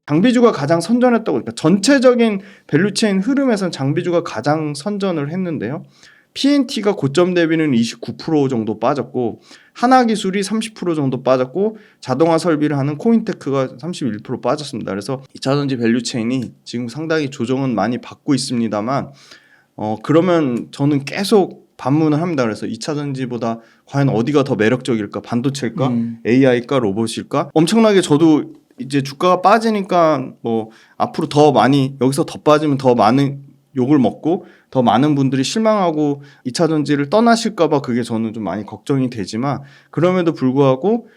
장비주가 가장 선전했다고, 그러니까 전체적인 밸류체인 흐름에서는 장비주가 가장 선전을 했는데요. P&T가 고점 대비는 29% 정도 빠졌고, 하나기술이 30% 정도 빠졌고, 자동화 설비를 하는 코인테크가 31% 빠졌습니다. 그래서 2차전지 밸류체인이 지금 상당히 조정은 많이 받고 있습니다만, 그러면 저는 계속 반문을 합니다. 그래서 2차전지보다 과연 어디가 더 매력적일까? 반도체일까? AI일까? 로봇일까? 엄청나게 저도 이제 주가가 빠지니까 뭐 앞으로 더 많이, 여기서 더 빠지면 더 많은 욕을 먹고 더 많은 분들이 실망하고 2차전지를 떠나실까봐 그게 저는 좀 많이 걱정이 되지만, 그럼에도 불구하고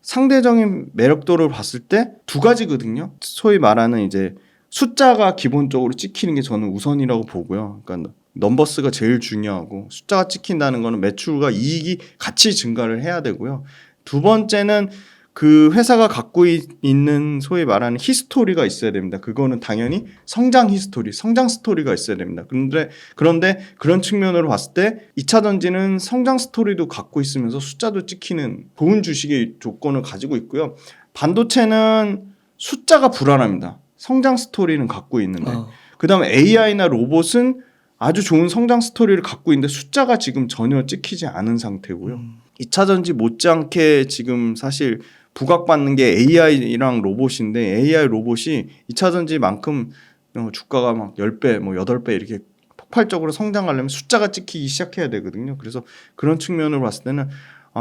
상대적인 매력도를 봤을 때 두 가지거든요. 소위 말하는 이제 숫자가 기본적으로 찍히는 게 저는 우선이라고 보고요. 그러니까 넘버스가 제일 중요하고, 숫자가 찍힌다는 거는 매출과 이익이 같이 증가를 해야 되고요. 두 번째는 그 회사가 갖고 있는 소위 말하는 히스토리가 있어야 됩니다. 그거는 당연히 성장 히스토리, 성장 스토리가 있어야 됩니다. 그런데 그런 측면으로 봤을 때 2차전지는 성장 스토리도 갖고 있으면서 숫자도 찍히는 좋은 주식의 조건을 가지고 있고요. 반도체는 숫자가 불안합니다. 성장 스토리는 갖고 있는데, 그다음에 AI나 로봇은 아주 좋은 성장 스토리를 갖고 있는데 숫자가 지금 전혀 찍히지 않은 상태고요. 2차전지 못지않게 지금 사실 부각받는 게 AI랑 로봇인데, AI 로봇이 2차전지만큼 주가가 막 10배, 뭐 8배 이렇게 폭발적으로 성장하려면 숫자가 찍히기 시작해야 되거든요. 그래서 그런 측면으로 봤을 때는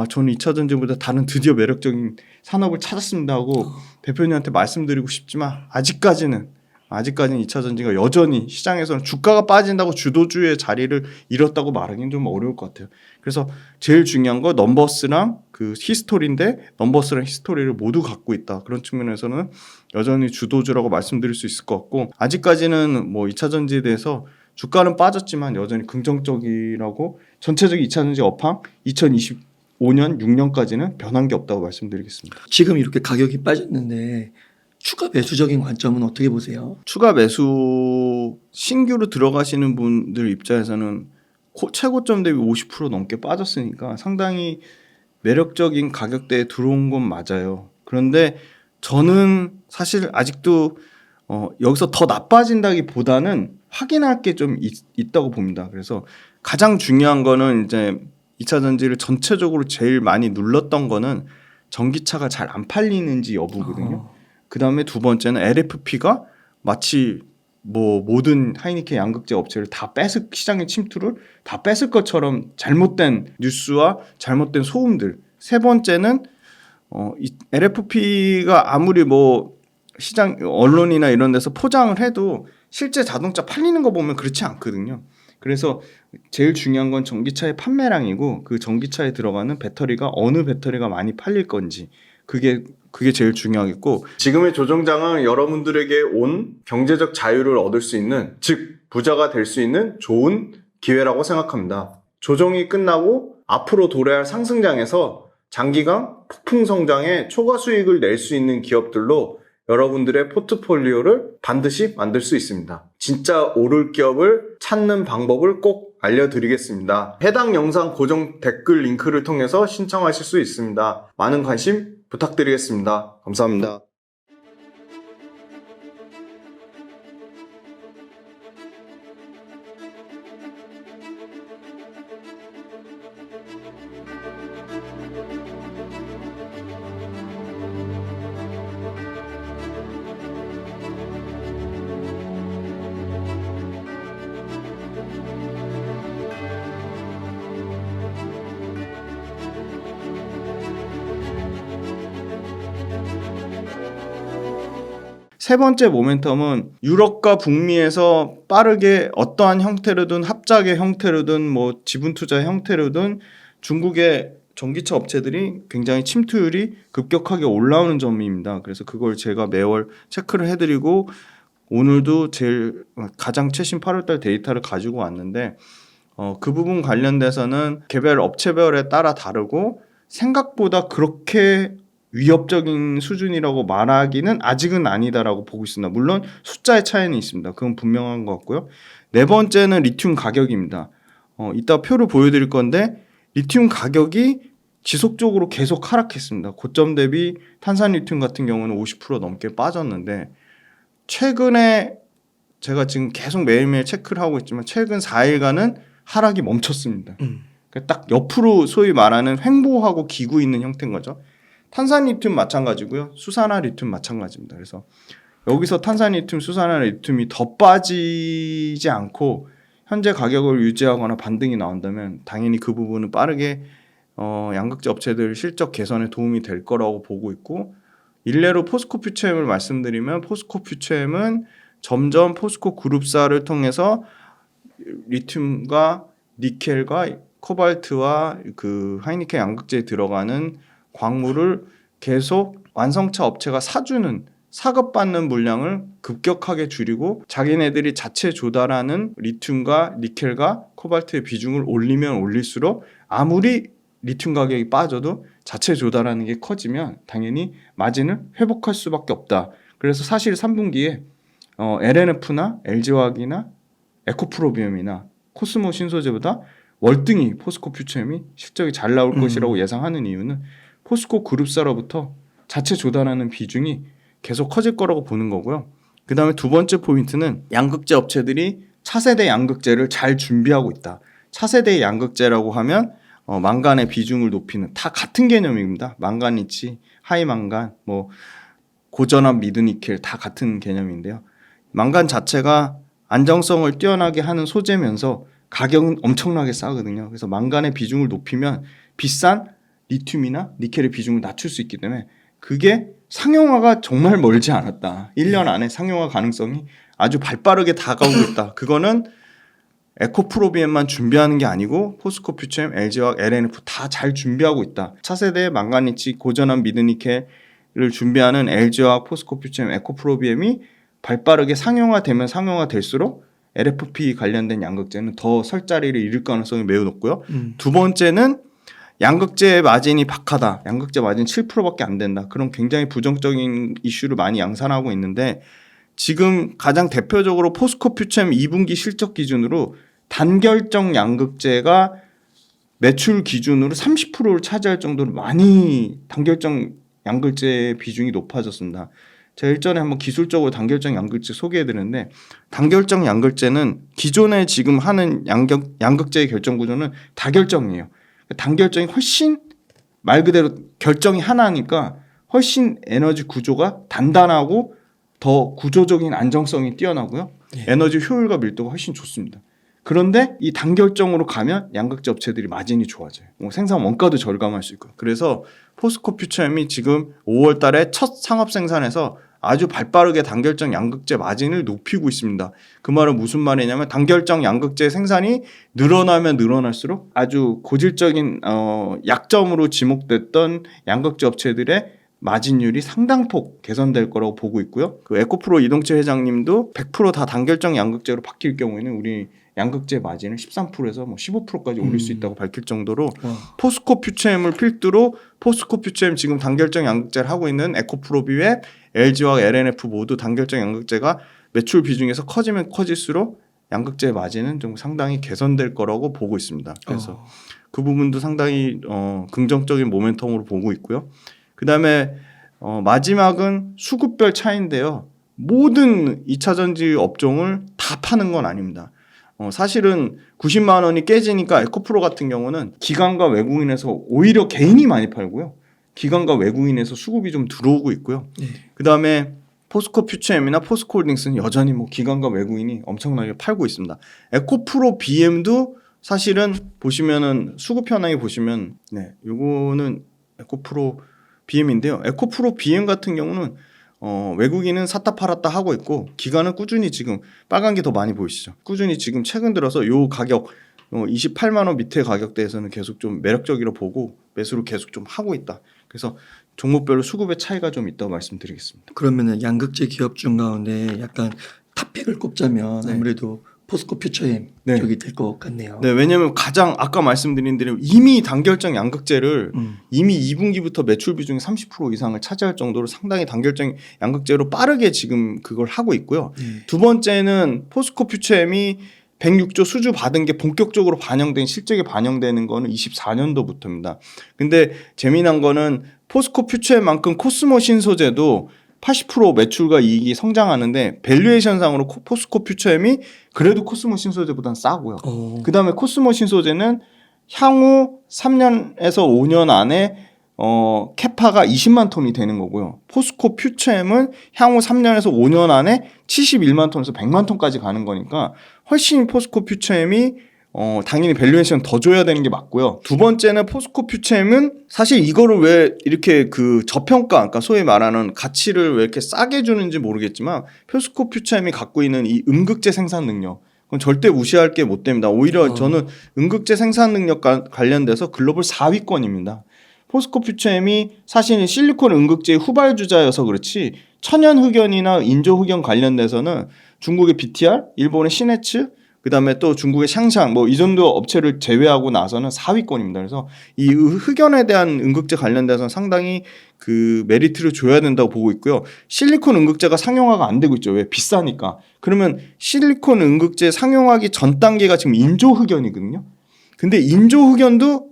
저는 2차전지보다 다른 드디어 매력적인 산업을 찾았습니다 하고 대표님한테 말씀드리고 싶지만, 아직까지는 2차전지가 여전히 시장에서는 주가가 빠진다고 주도주의 자리를 잃었다고 말하기는 좀 어려울 것 같아요. 그래서 제일 중요한 거 넘버스랑 그 히스토리인데, 넘버스랑 히스토리를 모두 갖고 있다. 그런 측면에서는 여전히 주도주라고 말씀드릴 수 있을 것 같고, 아직까지는 뭐 2차전지에 대해서 주가는 빠졌지만 여전히 긍정적이라고, 전체적인 2차전지 업황 2025년 6년까지는 변한 게 없다고 말씀드리겠습니다. 지금 이렇게 가격이 빠졌는데 추가 매수적인 관점은 어떻게 보세요? 추가 매수, 신규로 들어가시는 분들 입장에서는 최고점 대비 50% 넘게 빠졌으니까 상당히 매력적인 가격대에 들어온 건 맞아요. 그런데 저는 사실 아직도 여기서 더 나빠진다기보다는 확인할 게 좀 있다고 봅니다. 그래서 가장 중요한 거는 이제 2차전지를 전체적으로 제일 많이 눌렀던 거는 전기차가 잘 안 팔리는지 여부거든요. 그 다음에 두 번째는 LFP가 마치 뭐 모든 하이니켄 양극재 업체를 다 시장의 침투를 다 뺏을 것처럼 잘못된 뉴스와 잘못된 소음들. 세 번째는 이 LFP가 아무리 뭐 시장 언론이나 이런 데서 포장을 해도 실제 자동차 팔리는 거 보면 그렇지 않거든요. 그래서 제일 중요한 건 전기차의 판매량이고, 그 전기차에 들어가는 배터리가 어느 배터리가 많이 팔릴 건지, 그게 제일 중요하겠고, 지금의 조정장은 여러분들에게 온 경제적 자유를 얻을 수 있는, 즉 부자가 될 수 있는 좋은 기회라고 생각합니다. 조정이 끝나고 앞으로 도래할 상승장에서 장기간 폭풍 성장에 초과 수익을 낼 수 있는 기업들로 여러분들의 포트폴리오를 반드시 만들 수 있습니다. 진짜 오를 기업을 찾는 방법을 꼭 알려드리겠습니다. 해당 영상 고정 댓글 링크를 통해서 신청하실 수 있습니다. 많은 관심 부탁드리겠습니다. 감사합니다. 세 번째 모멘텀은 유럽과 북미에서 빠르게 어떠한 형태로든, 합작의 형태로든, 뭐 지분 투자 형태로든 중국의 전기차 업체들이 굉장히 침투율이 급격하게 올라오는 점입니다. 그래서 그걸 제가 매월 체크를 해드리고, 오늘도 가장 최신 8월달 데이터를 가지고 왔는데, 그 부분 관련돼서는 개별 업체별에 따라 다르고, 생각보다 그렇게 위협적인 수준이라고 말하기는 아직은 아니다라고 보고 있습니다. 물론 숫자의 차이는 있습니다. 그건 분명한 것 같고요. 네 번째는 리튬 가격입니다. 이따 표를 보여드릴 건데, 리튬 가격이 지속적으로 계속 하락했습니다. 고점 대비 탄산 리튬 같은 경우는 50% 넘게 빠졌는데, 최근에 제가 지금 계속 매일매일 체크를 하고 있지만 최근 4일간은 하락이 멈췄습니다. 그러니까 딱 옆으로 소위 말하는 횡보하고 기고 있는 형태인 거죠. 탄산리튬 마찬가지고요. 수산화리튬 마찬가지입니다. 그래서 여기서 탄산리튬, 수산화리튬이 더 빠지지 않고 현재 가격을 유지하거나 반등이 나온다면 당연히 그 부분은 빠르게 양극재 업체들 실적 개선에 도움이 될 거라고 보고 있고, 일례로 포스코 퓨처엠을 말씀드리면 포스코 퓨처엠은 점점 포스코 그룹사를 통해서 리튬과 니켈과 코발트와 그 하이니켄 양극재에 들어가는 광물을 계속 완성차 업체가 사주는, 사급받는 물량을 급격하게 줄이고 자기네들이 자체 조달하는 리튬과 니켈과 코발트의 비중을 올리면 올릴수록 아무리 리튬 가격이 빠져도 자체 조달하는 게 커지면 당연히 마진을 회복할 수밖에 없다. 그래서 사실 3분기에 LNF나 LG화학이나 에코프로비움이나 코스모 신소재보다 월등히 포스코 퓨처엠이 실적이 잘 나올 것이라고 예상하는 이유는 포스코 그룹사로부터 자체 조달하는 비중이 계속 커질 거라고 보는 거고요. 그 다음에 두 번째 포인트는 양극재 업체들이 차세대 양극재를 잘 준비하고 있다. 차세대 양극재라고 하면 망간의 비중을 높이는, 다 같은 개념입니다. 망간이치, 하이망간, 뭐 고전압 미드니켈 다 같은 개념인데요. 망간 자체가 안정성을 뛰어나게 하는 소재면서 가격은 엄청나게 싸거든요. 그래서 망간의 비중을 높이면 비싼 리튬이나 니켈의 비중을 낮출 수 있기 때문에 그게 상용화가 정말 멀지 않았다. 1년 안에 상용화 가능성이 아주 발빠르게 다가오고 있다. 그거는 에코프로비엠만 준비하는 게 아니고 포스코 퓨처엠, LG화학, LNF 다 잘 준비하고 있다. 차세대 망가니치, 고전압 미드니켈을 준비하는 LG화학, 포스코 퓨처엠, 에코프로비엠이 발빠르게 상용화되면 상용화될수록 LFP 관련된 양극재는 더 설 자리를 잃을 가능성이 매우 높고요. 두 번째는 양극재 마진이 박하다. 양극재 마진 7%밖에 안 된다. 그런 굉장히 부정적인 이슈를 많이 양산하고 있는데 지금 가장 대표적으로 포스코 퓨처엠 2분기 실적 기준으로 단결정 양극재가 매출 기준으로 30%를 차지할 정도로 많이 단결정 양극재의 비중이 높아졌습니다. 제가 일전에 한번 기술적으로 단결정 양극재 소개해드렸는데 단결정 양극재는 기존에 지금 하는 양극재의 결정 구조는 다결정이에요. 단결정이 훨씬 말 그대로 결정이 하나니까 훨씬 에너지 구조가 단단하고 더 구조적인 안정성이 뛰어나고요. 에너지 효율과 밀도가 훨씬 좋습니다. 그런데 이 단결정으로 가면 양극재 업체들이 마진이 좋아져요. 생산 원가도 절감할 수 있고요. 그래서 포스코 퓨처엠이 지금 5월 달에 첫 상업 생산에서 아주 발빠르게 단결정 양극재 마진을 높이고 있습니다. 그 말은 무슨 말이냐면 단결정 양극재 생산이 늘어나면 늘어날수록 아주 고질적인 약점으로 지목됐던 양극재 업체들의 마진율이 상당폭 개선될 거라고 보고 있고요. 그 에코프로 이동채 회장님도 100% 다 단결정 양극재로 바뀔 경우에는 우리 양극재 마진을 13%에서 뭐 15%까지 올릴 수 있다고 밝힐 정도로 포스코 퓨처엠을 필두로 포스코 퓨처엠 지금 단결정 양극재를 하고 있는 에코프로비웹, LG화학, LNF 모두 단결정 양극재가 매출 비중에서 커지면 커질수록 양극재 마진은 좀 상당히 개선될 거라고 보고 있습니다. 그래서 그 부분도 상당히 긍정적인 모멘텀으로 보고 있고요. 그 다음에 마지막은 수급별 차이인데요. 모든 2차전지 업종을 다 파는 건 아닙니다. 사실은 90만 원이 깨지니까 에코프로 같은 경우는 기관과 외국인에서 오히려 개인이 많이 팔고요. 기관과 외국인에서 수급이 좀 들어오고 있고요. 그 다음에 포스코 퓨처엠이나 포스코 홀딩스는 여전히 뭐 기관과 외국인이 엄청나게 팔고 있습니다. 에코프로 BM도 사실은 보시면은 수급 현황에 보시면 요거는 에코프로 BM인데요. 에코프로 BM 같은 경우는 외국인은 샀다 팔았다 하고 있고 기관은 꾸준히 지금 빨간 게 더 많이 보이시죠. 꾸준히 지금 최근 들어서 요 가격 28만 원 밑에 가격대에서는 계속 좀 매력적이라 보고 매수를 계속 좀 하고 있다. 그래서 종목별로 수급의 차이가 좀 있다고 말씀드리겠습니다. 그러면은 양극재 기업 중 가운데 약간 탑픽을 꼽자면 아무래도 포스코 퓨처엠 쪽이 될 것 같네요. 네, 왜냐하면 가장 아까 말씀드린 대로 이미 단결정 양극재를 이미 2분기부터 매출 비중이 30% 이상을 차지할 정도로 상당히 단결정 양극재로 빠르게 지금 그걸 하고 있고요. 두 번째는 포스코 퓨처엠이 106조 수주 받은 게 본격적으로 반영된 실적에 반영되는 거는 24년도부터입니다. 근데 재미난 거는 포스코 퓨처엠만큼 코스모 신소재도 80% 매출과 이익이 성장하는데 밸류에이션상으로 포스코 퓨처엠이 그래도 코스모 신소재보다는 싸고요. 그 다음에 코스모 신소재는 향후 3년에서 5년 안에 캐파가 20만 톤이 되는 거고요. 포스코 퓨처엠은 향후 3년에서 5년 안에 71만 톤에서 100만 톤까지 가는 거니까 훨씬 포스코 퓨처엠이 당연히 밸류에이션 더 줘야 되는 게 맞고요. 두 번째는 포스코 퓨처엠은 사실 이거를 왜 이렇게 그 저평가, 그러니까 소위 말하는 가치를 왜 이렇게 싸게 주는지 모르겠지만 포스코 퓨처엠이 갖고 있는 이 음극재 생산 능력, 그건 절대 무시할 게 못 됩니다. 오히려 저는 음극재 생산 능력 관련돼서 글로벌 4위권입니다. 포스코 퓨처엠이 사실 실리콘 음극재의 후발주자여서 그렇지 천연 흑연이나 인조 흑연 관련돼서는 중국의 BTR, 일본의 시네츠, 그 다음에 또 중국의 샹샹 뭐 이 정도 업체를 제외하고 나서는 4위권입니다. 그래서 이 흑연에 대한 음극재 관련돼서는 상당히 그 메리트를 줘야 된다고 보고 있고요. 실리콘 음극재가 상용화가 안 되고 있죠. 왜? 비싸니까. 그러면 실리콘 음극재 상용화기 전 단계가 지금 인조 흑연이거든요. 근데 인조 흑연도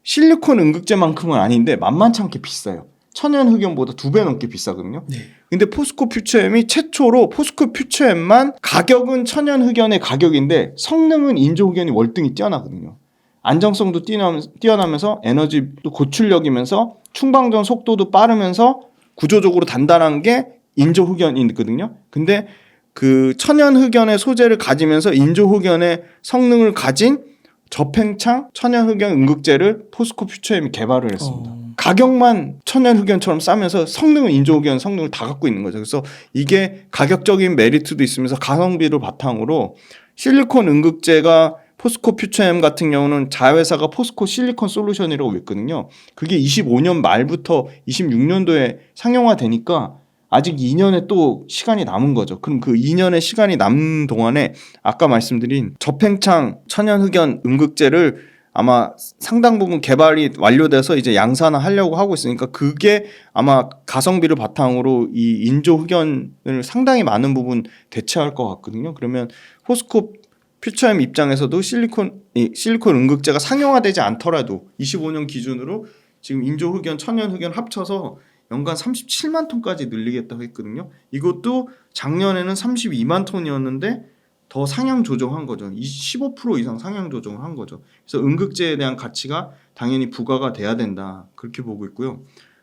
실리콘 음극재만큼은 아닌데 만만치 않게 비싸요. 천연 흑연보다 2배 넘게 비싸거든요. 네. 근데 포스코 퓨처엠이 최초로 포스코 퓨처엠만 가격은 천연 흑연의 가격인데 성능은 인조 흑연이 월등히 뛰어나거든요. 안정성도 뛰어나면서 에너지도 고출력이면서 충방전 속도도 빠르면서 구조적으로 단단한 게 인조 흑연이거든요. 근데 그 천연 흑연의 소재를 가지면서 인조 흑연의 성능을 가진 저팽창 천연 흑연 음극재를 포스코 퓨처엠이 개발을 했습니다. 가격만 천연 흑연처럼 싸면서 성능은 인조 흑연 성능을 다 갖고 있는 거죠. 그래서 이게 가격적인 메리트도 있으면서 가성비를 바탕으로 실리콘 음극재가 포스코 퓨처엠 같은 경우는 자회사가 포스코 실리콘 솔루션이라고 있거든요. 그게 25년 말부터 26년도에 상용화되니까 아직 2년의 또 시간이 남은 거죠. 그럼 그 2년의 시간이 남는 동안에 아까 말씀드린 저팽창 천연 흑연 음극재를 아마 상당 부분 개발이 완료돼서 이제 양산화하려고 하고 있으니까 그게 아마 가성비를 바탕으로 이 인조 흑연을 상당히 많은 부분 대체할 것 같거든요. 그러면 포스코 퓨처엠 입장에서도 실리콘 음극재가 상용화되지 않더라도 25년 기준으로 지금 인조 흑연, 천연 흑연 합쳐서 연간 37만 톤까지 늘리겠다고 했거든요. 이것도 작년에는 32만 톤이었는데 더 상향 조정한 거죠. 15% 이상 상향 조정을 한 거죠. 그래서 음극재에 대한 가치가 당연히 부과가 돼야 된다. 그렇게 보고 있고요.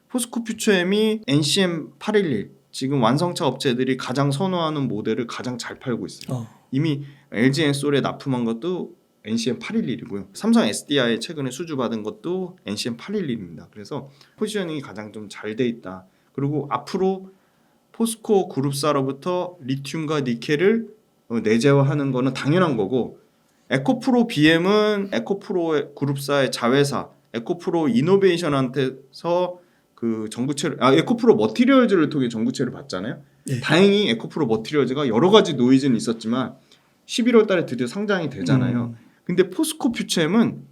포스코 퓨처엠이 NCM 811 지금 완성차 업체들이 가장 선호하는 모델을 가장 잘 팔고 있어요. 이미 LG 엔솔에 납품한 것도 NCM 811이고요. 삼성 SDI에 최근에 수주받은 것도 NCM 811입니다. 그래서 포지셔닝이 가장 좀 잘 돼 있다. 그리고 앞으로 포스코 그룹사로부터 리튬과 니켈을 내재화하는 거는 당연한 거고 에코프로 BM은 에코프로 그룹사의 자회사 에코프로 이노베이션한테서 그 전구체를 에코프로 머티리얼즈를 통해 전구체를 받잖아요. 네. 다행히 에코프로 머티리얼즈가 여러 가지 노이즈는 있었지만 11월 달에 드디어 상장이 되잖아요. 근데 포스코 퓨처엠은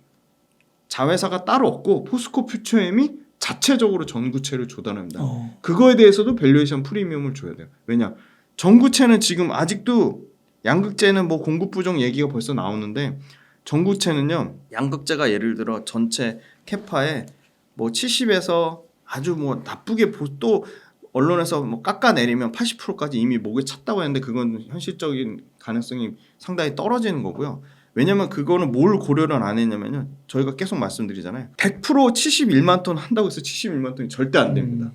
자회사가 따로 없고 포스코 퓨처엠이 자체적으로 전구체를 조달합니다. 그거에 대해서도 밸류에이션 프리미엄을 줘야 돼요. 왜냐? 전구체는 지금 아직도 양극재는 뭐 공급 부족 얘기가 벌써 나오는데 전구체는요. 양극재가 예를 들어 전체 캐파에 뭐 70에서 아주 뭐 나쁘게 또 언론에서 뭐 깎아내리면 80%까지 이미 목에 찼다고 했는데 그건 현실적인 가능성이 상당히 떨어지는 거고요. 왜냐면 그거는 뭘 고려를 안 했냐면요. 저희가 계속 말씀드리잖아요. 100% 71만 톤 한다고 해서 71만 톤이 절대 안 됩니다.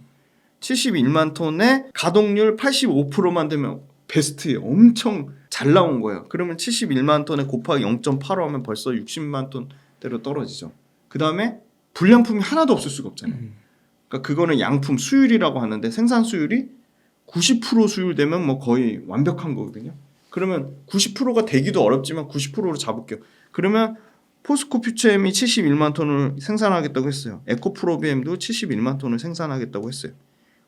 71만 톤에 가동률 85%만 되면 베스트예요. 엄청 잘 나온 거예요. 그러면 71만 톤에 곱하기 0.85 하면 벌써 60만 톤대로 떨어지죠. 그 다음에 불량품이 하나도 없을 수가 없잖아요. 그러니까 그거는 양품 수율이라고 하는데 생산 수율이 90% 수율되면 뭐 거의 완벽한 거거든요. 그러면 90%가 되기도 어렵지만 90%로 잡을게요. 그러면 포스코 퓨처엠이 71만 톤을 생산하겠다고 했어요. 에코프로비엠도 71만 톤을 생산하겠다고 했어요.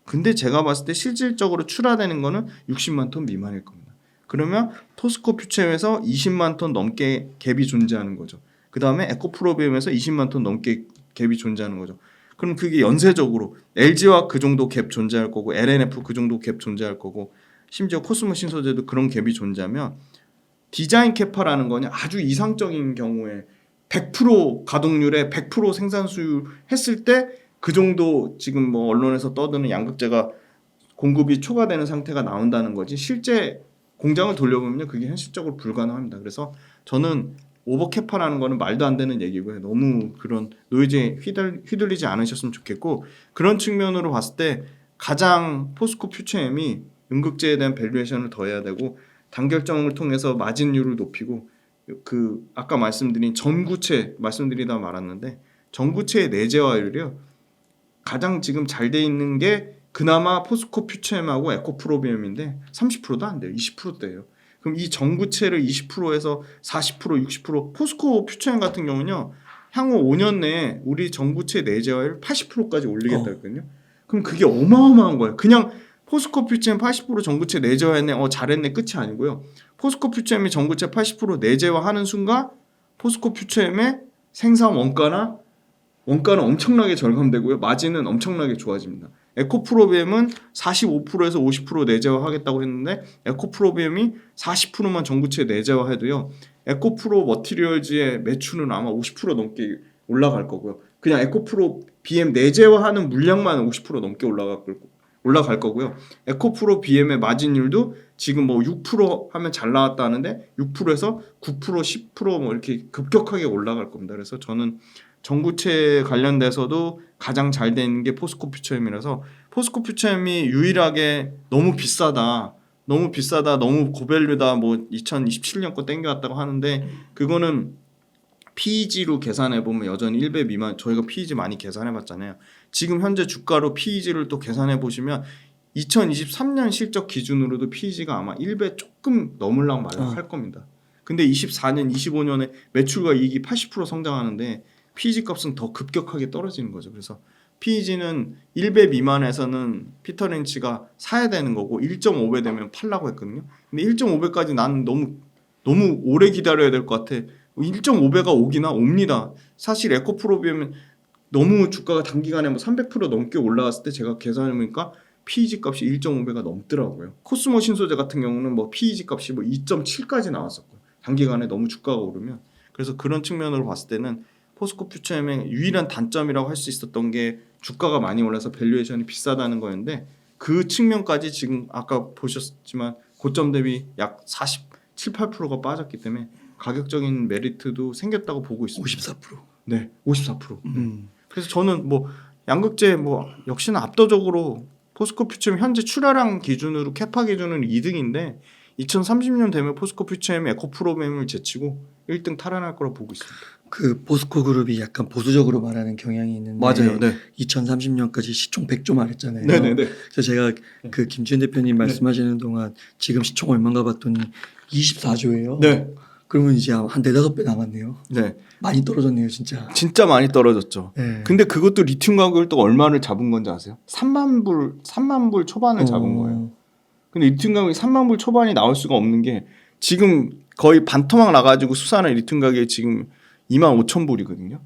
근데 제가 봤을 때 실질적으로 출하되는 거는 60만 톤 미만일 겁니다. 그러면 포스코 퓨처엠에서 20만 톤 넘게 갭이 존재하는 거죠. 그 다음에 에코프로비엠에서 20만 톤 넘게 갭이 존재하는 거죠. 그럼 그게 연쇄적으로 LG와 그 정도 갭 존재할 거고 LNF 그 정도 갭 존재할 거고 심지어 코스모 신소재도 그런 갭이 존재하면 디자인 캐파라는 거는 아주 이상적인 경우에 100% 가동률에 100% 생산 수율 했을 때 그 정도 지금 뭐 언론에서 떠드는 양극재가 공급이 초과되는 상태가 나온다는 거지 실제 공장을 돌려보면 그게 현실적으로 불가능합니다. 그래서 저는 오버캐파라는 거는 말도 안 되는 얘기고요. 너무 그런 노이즈에 휘둘리지 않으셨으면 좋겠고 그런 측면으로 봤을 때 가장 포스코 퓨처엠이 음극재에 대한 밸류에이션을 더 해야 되고 단결정을 통해서 마진율을 높이고 그 아까 말씀드린 전구체 말씀드리다 말았는데 전구체의 내재화율이요. 가장 지금 잘 돼 있는 게 그나마 포스코 퓨처엠하고 에코프로비움인데 30%도 안 돼요. 20%대예요. 그럼 이 전구체를 20%에서 40%, 60% 포스코 퓨처엠 같은 경우는요. 향후 5년 내에 우리 전구체 내재화율 80%까지 올리겠다 했거든요. 그럼 그게 어마어마한 거예요. 그냥 포스코 퓨처엠 80% 전구체 내재화했네. 잘했네. 끝이 아니고요. 포스코 퓨처엠이 전구체 80% 내재화하는 순간 포스코 퓨처엠의 생산 원가는 엄청나게 절감되고요. 마진은 엄청나게 좋아집니다. 에코프로비엠은 45%에서 50% 내재화하겠다고 했는데 에코프로비엠이 40%만 전구체 내재화해도요. 에코프로 머티리얼즈의 매출은 아마 50% 넘게 올라갈 거고요. 그냥 에코프로 BM 내재화하는 물량만 50% 넘게 올라갈 거고요. 에코프로 BM의 마진율도 지금 뭐 6% 하면 잘 나왔다 하는데 6%에서 9%, 10% 뭐 이렇게 급격하게 올라갈 겁니다. 그래서 저는 전구체 관련돼서도 가장 잘 된 게 포스코 퓨처엠이라서 포스코 퓨처엠이 유일하게 너무 비싸다, 너무 고밸류다, 뭐 2027년 거 땡겨왔다고 하는데 그거는 PEG로 계산해 보면 여전히 1배 미만. 저희가 PEG 많이 계산해 봤잖아요. 지금 현재 주가로 PEG를 또 계산해 보시면 2023년 실적 기준으로도 PEG가 아마 1배 조금 넘을랑 말랑 할 겁니다. 근데 24년, 25년에 매출과 이익이 80% 성장하는데 PEG 값은 더 급격하게 떨어지는 거죠. 그래서 PEG는 1배 미만에서는 피터 린치가 사야 되는 거고 1.5배 되면 팔라고 했거든요. 근데 1.5배까지 나는 너무 오래 기다려야 될 것 같아. 1.5배가 오기나 옵니다. 사실 에코프로비엠은 너무 주가가 단기간에 뭐 300% 넘게 올라갔을 때 제가 계산해보니까 PEG 값이 1.5배가 넘더라고요. 코스모 신소재 같은 경우는 뭐 PEG 값이 뭐 2.7까지 나왔었고 단기간에 너무 주가가 오르면. 그래서 그런 측면으로 봤을 때는 포스코 퓨처엠의 유일한 단점이라고 할 수 있었던 게 주가가 많이 올라서 밸류에이션이 비싸다는 거였는데 그 측면까지 지금 아까 보셨지만 고점 대비 약 47, 8%가 빠졌기 때문에 가격적인 메리트도 생겼다고 보고 있습니다. 54%. 네, 54%. 그래서 저는 뭐 양극재 뭐 역시나 압도적으로 포스코 퓨처엠 현재 출하량 기준으로 캐파 기준은 2등인데 2030년 되면 포스코 퓨처엠 에코프로비엠을 제치고 1등 탈환할 거라고 보고 있습니다. 그 포스코 그룹이 약간 보수적으로 말하는 경향이 있는데 맞아요. 네. 2030년까지 시총 100조 말했잖아요. 네네네. 그래서 제가 그 김지현 대표님 말씀하시는 동안 지금 시총 얼마인가 봤더니 24조예요. 네. 그러면 이제 한 4-5배 남았네요. 네. 많이 떨어졌네요, 진짜. 진짜 많이 떨어졌죠. 네. 근데 그것도 리튬 가격을 또 얼마를 잡은 건지 아세요? 3만 불 초반을 잡은 거예요. 근데 리튬 가격이 3만 불 초반이 나올 수가 없는 게 지금 거의 반토막 나가지고 수산의 리튬 가격이 지금 2만 5천 불이거든요.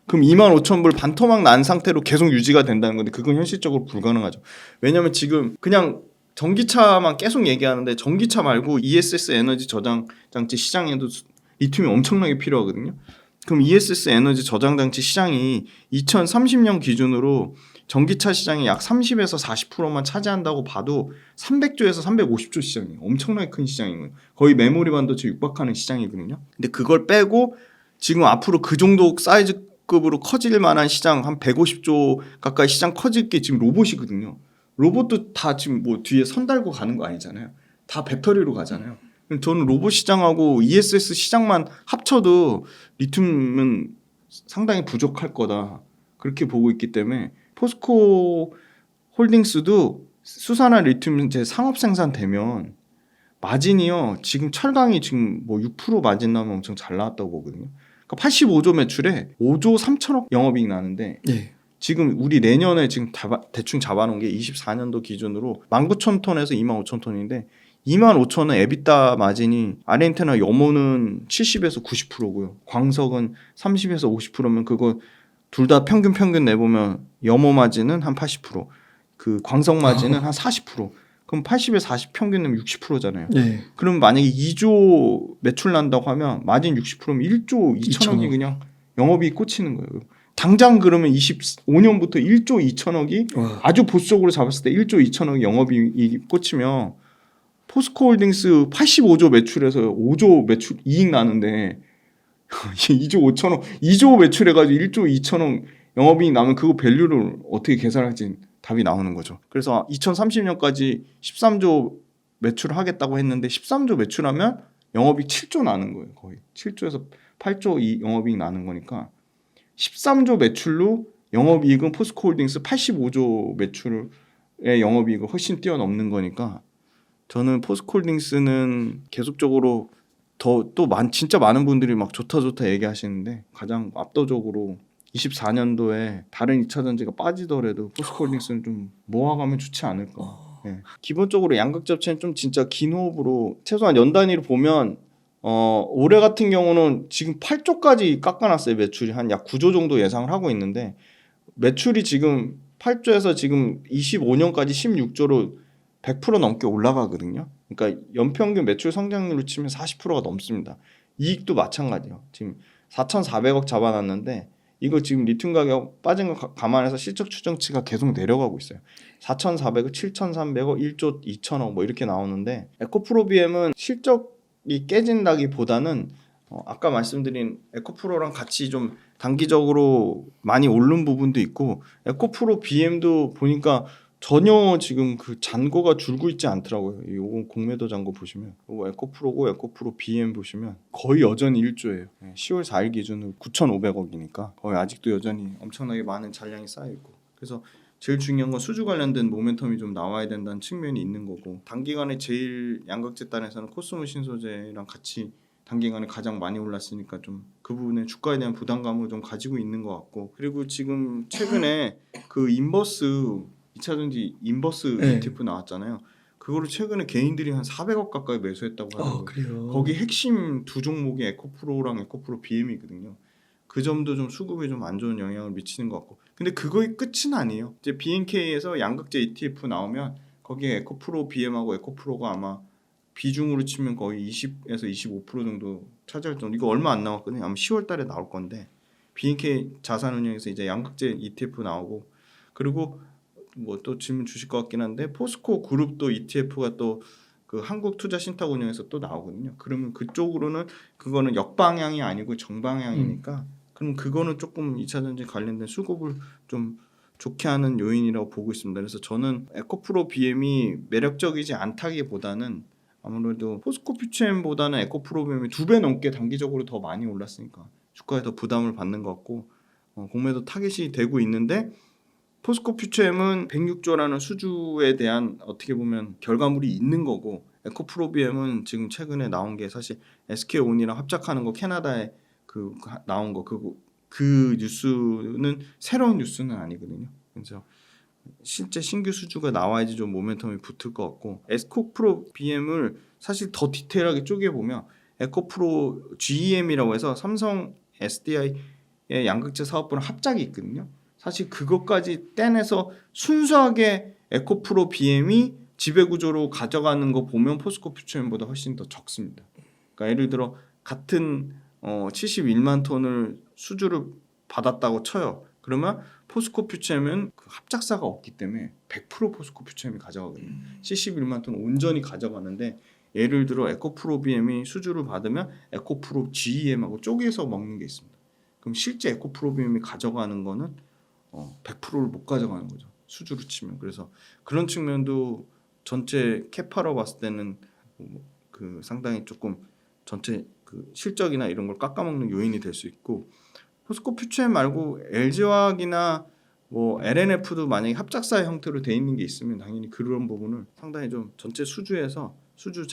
그럼 2만 5천 불 반토막 난 상태로 계속 유지가 된다는 건데 그건 현실적으로 불가능하죠. 왜냐하면 지금 그냥 전기차만 계속 얘기하는데 전기차 말고 ESS 에너지 저장 장치 시장에도 리튬이 엄청나게 필요하거든요. 그럼 ESS 에너지 저장 장치 시장이 2030년 기준으로 전기차 시장이 약 30에서 40%만 차지한다고 봐도 300조에서 350조 시장이에요. 엄청나게 큰 시장이에요. 거의 메모리 반도체 육박하는 시장이거든요. 근데 그걸 빼고 지금 앞으로 그 정도 사이즈급으로 커질 만한 시장 한 150조 가까이 시장 커질 게 지금 로봇이거든요. 로봇도 다 지금 뭐 뒤에 선 달고 가는 거 아니잖아요. 다 배터리로 가잖아요. 저는 로봇 시장하고 ESS 시장만 합쳐도 리튬은 상당히 부족할 거다. 그렇게 보고 있기 때문에 포스코 홀딩스도 수산화 리튬 이제 상업 생산되면 마진이요. 지금 철강이 지금 뭐 6% 마진 나면 엄청 잘 나왔다고 보거든요. 그러니까 85조 매출에 5조 3천억 영업이익 나는데 네. 지금 우리 내년에 지금 대충 잡아놓은 게 24년도 기준으로 19,000톤에서 25,000톤인데 25,000은 에비타 마진이 아르헨티나 염호는 70에서 90%고요. 광석은 30에서 50%면 그거 둘 다 평균 내보면 염호 마진은 한 80%, 그 광석 마진은 한 40%. 그럼 80에 40 평균 내면 60%잖아요. 네. 그럼 만약에 2조 매출 난다고 하면 마진 60%면 1조 2천억이 그냥 영업이익 꽂히는 거예요. 당장 그러면 25년부터 1조 2천억이 와. 아주 보수적으로 잡았을 때 1조 2천억 영업이익이 꽂히면 포스코홀딩스 85조 매출에서 5조 매출 이익 나는데 2조 5천억 2조 매출해가지고 1조 2천억 영업이익 나면 그거 밸류를 어떻게 계산할지 답이 나오는 거죠. 그래서 2030년까지 13조 매출을 하겠다고 했는데 13조 매출하면 영업이익 7조 나는 거예요. 거의 7조에서 8조 영업이익 나는 거니까 13조 매출로 영업이익은 포스코홀딩스 85조 매출의 영업이익을 훨씬 뛰어넘는 거니까 저는 포스코홀딩스는 계속적으로 진짜 많은 분들이 막 좋다 얘기하시는데 가장 압도적으로 24년도에 다른 2차 전지가 빠지더라도 포스코홀딩스는 좀 모아가면 좋지 않을까. 네. 기본적으로 양극접체는 좀 진짜 긴 호흡으로 최소한 연 단위로 보면 올해 같은 경우는 지금 8조까지 깎아놨어요. 매출이 한 약 9조 정도 예상을 하고 있는데 매출이 지금 8조에서 지금 25년까지 16조로 100% 넘게 올라가거든요. 그러니까 연평균 매출 성장률로 치면 40%가 넘습니다. 이익도 마찬가지예요. 지금 4,400억 잡아놨는데 이거 지금 리튬 가격 빠진 거 감안해서 실적 추정치가 계속 내려가고 있어요. 4,400억, 7,300억, 1조 2천억 뭐 이렇게 나오는데 에코프로비엠은 실적이 깨진다기보다는 아까 말씀드린 에코프로랑 같이 좀 단기적으로 많이 오른 부분도 있고 에코프로 BM도 보니까 전혀 지금 그 잔고가 줄고 있지 않더라고요. 이거 공매도 잔고 보시면 이거 에코프로고 에코프로 BM 보시면 거의 여전히 1조예요. 10월 4일 기준으로 9,500억이니까 거의 아직도 여전히 엄청나게 많은 잔량이 쌓여 있고 그래서 제일 중요한 건 수주 관련된 모멘텀이 좀 나와야 된다는 측면이 있는 거고 단기간에 제일 양극재 단에서는 코스모 신소재랑 같이 단기간에 가장 많이 올랐으니까 좀 그 부분에 주가에 대한 부담감을 좀 가지고 있는 것 같고 그리고 지금 최근에 그 인버스 2차전지 인버스 네. ETF 나왔잖아요. 그거를 최근에 개인들이 한 400억 가까이 매수했다고 하더라고요. 그래요. 거기 핵심 두 종목이 에코프로랑 에코프로 BM이거든요. 그 점도 좀 수급에 좀 안 좋은 영향을 미치는 것 같고. 근데 그거의 끝은 아니에요. 이제 BNK에서 양극재 ETF 나오면 거기에 에코프로 BM하고 에코프로가 아마 비중으로 치면 거의 20에서 25% 정도 차지할 정도. 이거 얼마 안 남았거든요. 아마 10월 달에 나올 건데 BNK 자산운용에서 이제 양극재 ETF 나오고 그리고 뭐 또 질문 주실 것 같긴 한데 포스코 그룹도 ETF가 또 그 한국투자신탁운용에서 또 나오거든요. 그러면 그쪽으로는 그거는 역방향이 아니고 정방향이니까 그럼 그거는 조금 2차전지 관련된 수급을 좀 좋게 하는 요인이라고 보고 있습니다. 그래서 저는 에코프로 BM이 매력적이지 않다기보다는 아무래도 포스코 퓨처엠보다는 에코프로 BM이 2배 넘게 단기적으로 더 많이 올랐으니까 주가에 더 부담을 받는 것 같고 공매도 타겟이 되고 있는데 포스코 퓨처엠은 106조라는 수주에 대한 어떻게 보면 결과물이 있는 거고 에코프로비엠은 지금 최근에 나온 게 사실 SK온이랑 합작하는 거 캐나다에 그 나온 거 그 뉴스는 새로운 뉴스는 아니거든요. 그래서 실제 신규 수주가 나와야지 좀 모멘텀이 붙을 것 같고 에코프로 BM을 사실 더 디테일하게 쪼개보면 에코프로 GEM이라고 해서 삼성 SDI의 양극재 사업부랑 합작이 있거든요. 사실 그것까지 떼내서 순수하게 에코프로 BM이 지배구조로 가져가는 거 보면 포스코 퓨처엠보다 훨씬 더 적습니다. 그러니까 예를 들어 같은 71만 톤을 수주를 받았다고 쳐요. 그러면 포스코 퓨처엠은 그 합작사가 없기 때문에 100% 포스코 퓨처엠이 가져가거든요. 71만 톤 온전히 가져가는데 예를 들어 에코프로 BM이 수주를 받으면 에코프로 GEM하고 쪼개서 먹는 게 있습니다. 그럼 실제 에코프로 BM이 가져가는 거는 100%를 못 가져가는 거죠. 수주로 치면. 그래서 그런 측면도 전체 캐파로 봤을 때는 그 상당히 조금 전체 그 실적이나 이런 걸 깎아먹는 요인이 될 수 있고 포스코 퓨처엠 말고 LG화학이나 뭐 LNF도 만약에 합작사의 형태로 돼 있는 게 있으면 당연히 그런 부분을 상당히 좀 전체 수주에서 수주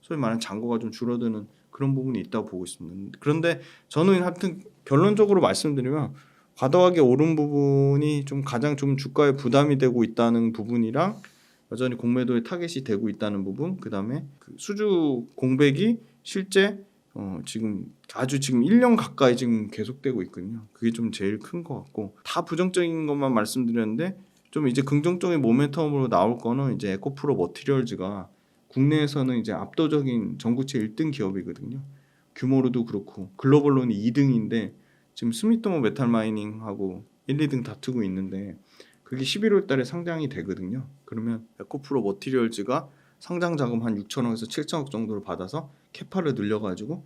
소위 말하는 잔고가 좀 줄어드는 그런 부분이 있다고 보고 있습니다. 그런데 저는 하여튼 결론적으로 말씀드리면 과도하게 오른 부분이 좀 가장 좀 주가에 부담이 되고 있다는 부분이랑 여전히 공매도에 타겟이 되고 있다는 부분, 그다음에 그 수주 공백이 실제 지금 1년 가까이 지금 계속되고 있거든요. 그게 좀 제일 큰 것 같고 다 부정적인 것만 말씀드렸는데 좀 이제 긍정적인 모멘텀으로 나올 거는 이제 에코프로 머티리얼즈가 국내에서는 이제 압도적인 전구체 1등 기업이거든요. 규모로도 그렇고 글로벌로는 2등인데 지금 스미토모 메탈 마이닝하고 1, 2등 다투고 있는데 그게 11월 달에 상장이 되거든요. 그러면 에코프로 머티리얼즈가 상장 자금 한 6천억에서 7천억 정도를 받아서 캐파를 늘려가지고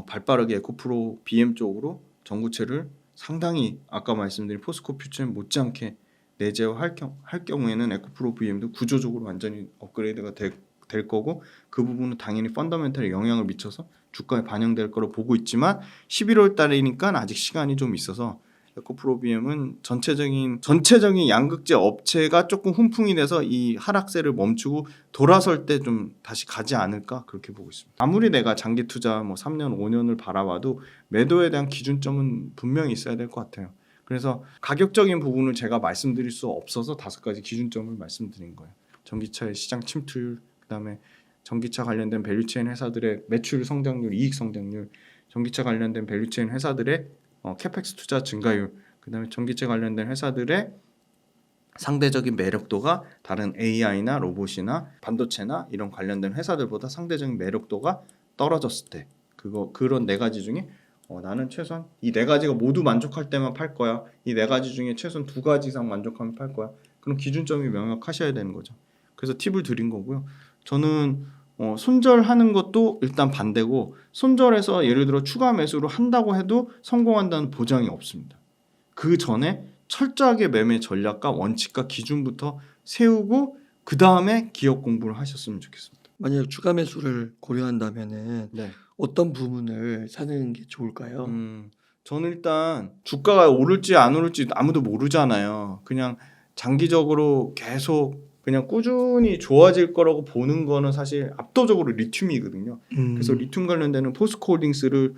발빠르게 에코프로 BM 쪽으로 전구체를 상당히 아까 말씀드린 포스코 퓨처엠 못지않게 내재화할 경우에는 에코프로 BM도 구조적으로 완전히 업그레이드가 될 거고 그 부분은 당연히 펀더멘털에 영향을 미쳐서 주가에 반영될 거로 보고 있지만 11월 달이니까 아직 시간이 좀 있어서 에코프로 BM은 전체적인 양극재 업체가 조금 훈풍이 돼서 이 하락세를 멈추고 돌아설 때 좀 다시 가지 않을까 그렇게 보고 있습니다. 아무리 내가 장기 투자 뭐 3년 5년을 바라봐도 매도에 대한 기준점은 분명히 있어야 될 것 같아요. 그래서 가격적인 부분을 제가 말씀드릴 수 없어서 5가지 기준점을 말씀드린 거예요. 전기차의 시장 침투율, 그다음에 전기차 관련된 밸류체인 회사들의 매출 성장률, 이익 성장률, 전기차 관련된 밸류체인 회사들의 캐펙스 투자 증가율, 그다음에 전기차 관련된 회사들의 상대적인 매력도가 다른 AI나 로봇이나 반도체나 이런 관련된 회사들보다 상대적인 매력도가 떨어졌을 때 그런 4가지 중에 나는 최소한 이 4가지가 모두 만족할 때만 팔 거야. 이 4가지 중에 최소한 2가지 이상 만족하면 팔 거야. 그런 기준점이 명확하셔야 되는 거죠. 그래서 팁을 드린 거고요. 저는 손절하는 것도 일단 반대고 손절해서 예를 들어 추가 매수를 한다고 해도 성공한다는 보장이 없습니다. 그 전에 철저하게 매매 전략과 원칙과 기준부터 세우고 그 다음에 기업 공부를 하셨으면 좋겠습니다. 만약 추가 매수를 고려한다면은 네. 어떤 부분을 사는 게 좋을까요? 저는 일단 주가가 오를지 안 오를지 아무도 모르잖아요. 그냥 장기적으로 계속 그냥 꾸준히 좋아질 거라고 보는 거는 사실 압도적으로 리튬이거든요. 그래서 리튬 관련되는 포스코홀딩스를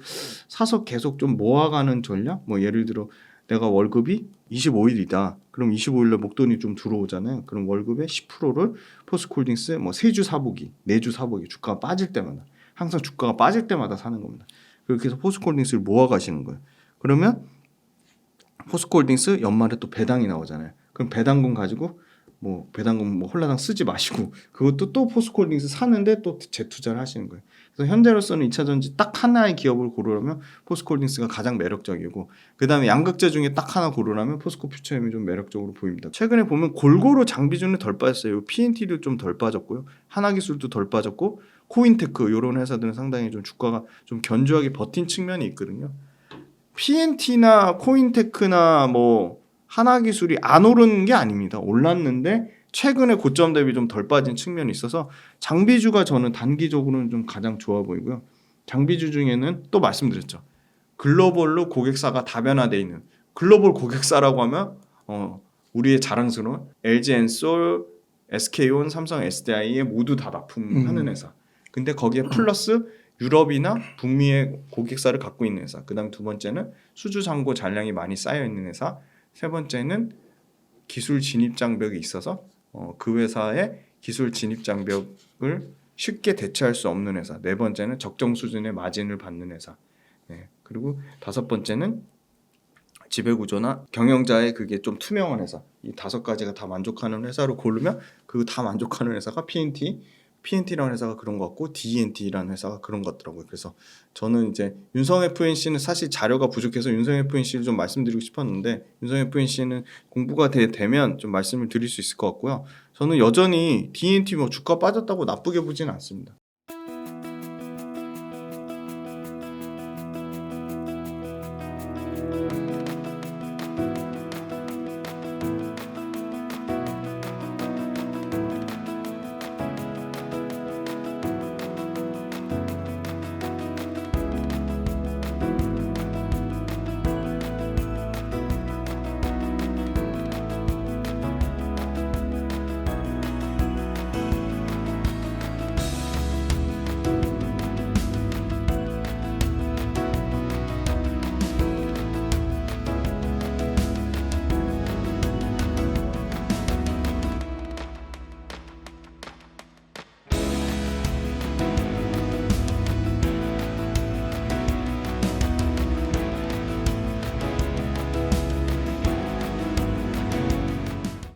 사서 계속 좀 모아가는 전략? 뭐 예를 들어 내가 월급이 25일이다. 그럼 25일날 목돈이 좀 들어오잖아요. 그럼 월급의 10%를 포스코홀딩스 뭐 3주 사보기, 4주 사보기, 주가가 빠질 때마다 항상 주가가 빠질 때마다 사는 겁니다. 그렇게 해서 포스코홀딩스를 모아가시는 거예요. 그러면 포스코홀딩스 연말에 또 배당이 나오잖아요. 그럼 배당금 가지고 배당금 홀라당 쓰지 마시고 그것도 또 포스코홀딩스 사는데 또 재투자를 하시는 거예요. 그래서 현재로서는 2차전지 딱 하나의 기업을 고르려면 포스코홀딩스가 가장 매력적이고 그 다음에 양극재 중에 딱 하나 고르라면 포스코 퓨처엠이 좀 매력적으로 보입니다. 최근에 보면 골고루 장비주는 덜 빠졌어요. PNT도 좀 덜 빠졌고요. 하나기술도 덜 빠졌고 코인테크 이런 회사들은 상당히 좀 주가가 좀 견조하게 버틴 측면이 있거든요. PNT나 코인테크나 하나기술이 안 오르는 게 아닙니다. 올랐는데 최근에 고점 대비 좀 덜 빠진 측면이 있어서 장비주가 저는 단기적으로는 좀 가장 좋아 보이고요. 장비주 중에는 또 말씀드렸죠. 글로벌로 고객사가 다변화되어 있는 글로벌 고객사라고 하면 우리의 자랑스러운 LG엔솔, SK온, 삼성 SDI에 모두 다 납품하는 회사. 근데 거기에 플러스 유럽이나 북미의 고객사를 갖고 있는 회사. 그다음 두 번째는 수주 잔고 잔량이 많이 쌓여 있는 회사. 세 번째는 기술 진입 장벽이 있어서 그 회사의 기술 진입 장벽을 쉽게 대체할 수 없는 회사. 네 번째는 적정 수준의 마진을 받는 회사. 네. 그리고 5번째는 지배구조나 경영자의 그게 좀 투명한 회사. 이 5가지가 다 만족하는 회사로 고르면 그 다 만족하는 회사가 PNT라는 회사가 그런 것 같고 DNT라는 회사가 그런 것 같더라고요. 그래서 저는 이제 윤성 FNC는 사실 자료가 부족해서 윤성 FNC를 좀 말씀드리고 싶었는데 윤성 FNC는 공부가 되면 좀 말씀을 드릴 수 있을 것 같고요. 저는 여전히 DNT 주가 빠졌다고 나쁘게 보지는 않습니다.